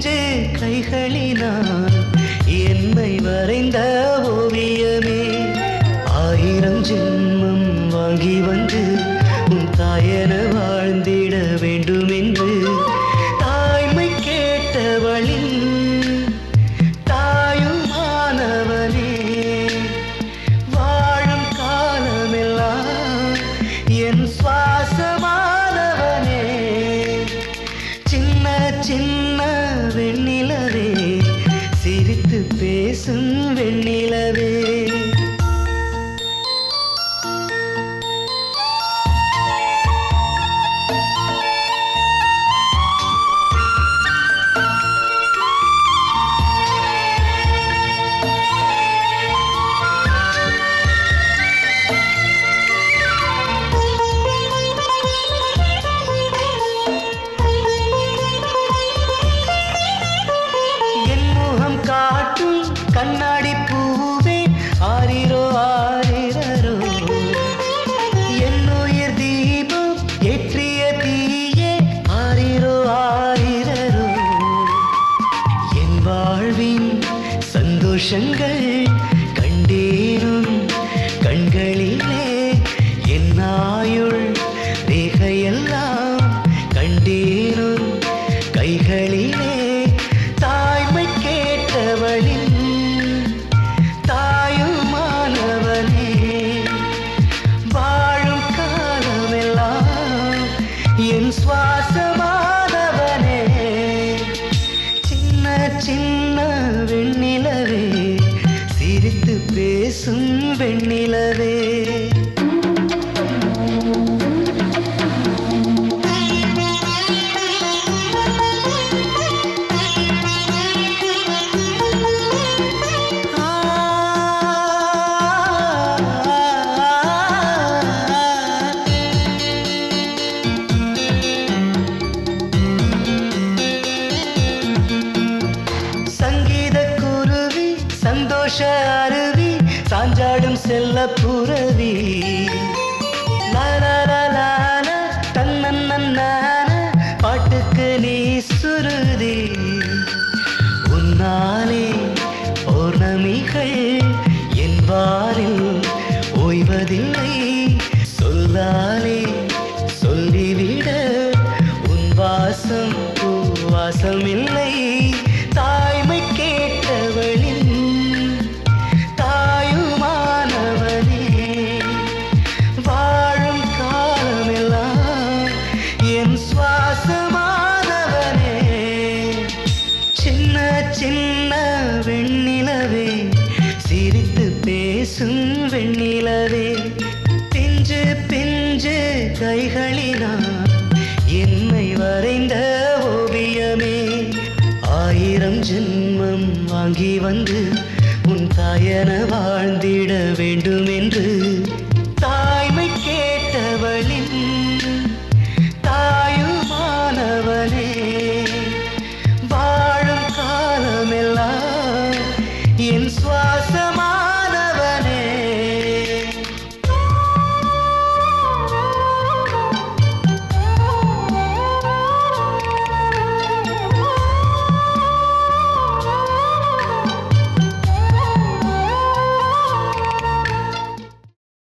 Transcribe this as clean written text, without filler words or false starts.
பிஞ்சு கைகளினால் என்னை வரைந்த ஓவியமே, 1000 ஜென்மம் வாங்கி வந்து உன் தாயென வாழ்ந்திட வேண்டும் என்று தாய்மை கேட்டவளின் தாயுமானவனே, வாழும் காலமெல்லாம் என் சுவாசமானவனே, சின்ன சின்ன வெண்ணிலவே, சிரித்து பேசும் வெண்ணிலவே. காட்டும் கண்ணாடி பூவே ஆரிரோ ஆரிரரோ, என்னுயிர் தீபம் ஏற்றிய தீயே ஆரிரோ ஆரிரரோ, என் வாழ்வின் சந்தோஷங்கள் கண்டேனும் கண்களிலே, என் ஆயுள் ரேகையெல்லாம் கண்டேனும் கைகளிலே, தாயுமானவனே, வாழும் காலமெல்லாம் என் சுவாசமானவனே, சின்ன சின்ன வெண்ணிலவே, சிரித்து பேசும் வெண்ணிலவே. சந்தோஷ அருவி சாஞ்சாடும் செல்ல புரவி, தன்னன்னான பாட்டுக்கு நீ சுருதி, உன்னாலே பௌர்ணமிகள் என் வாரில் ஓய்வதில்லை, சொல்லாலே சொல்லிவிட உன் வாசம் வாசமில்லை, தாய்மை கேட்டவளின் தாயுமானவனே, வாழும் காலமெல்லாம் என் சுவாசமானவனே, சின்ன சின்ன வெண்ணிலவே, சிரித்து பேசும் வெண்ணிலவே, பிஞ்சு பிஞ்சு கைகளினால் என்னை வரைந்த ஓவியமே, 1000 ஜென்மம் வாங்கி வந்து உன் தாயென வாழ்ந்திட வேண்டும் என்று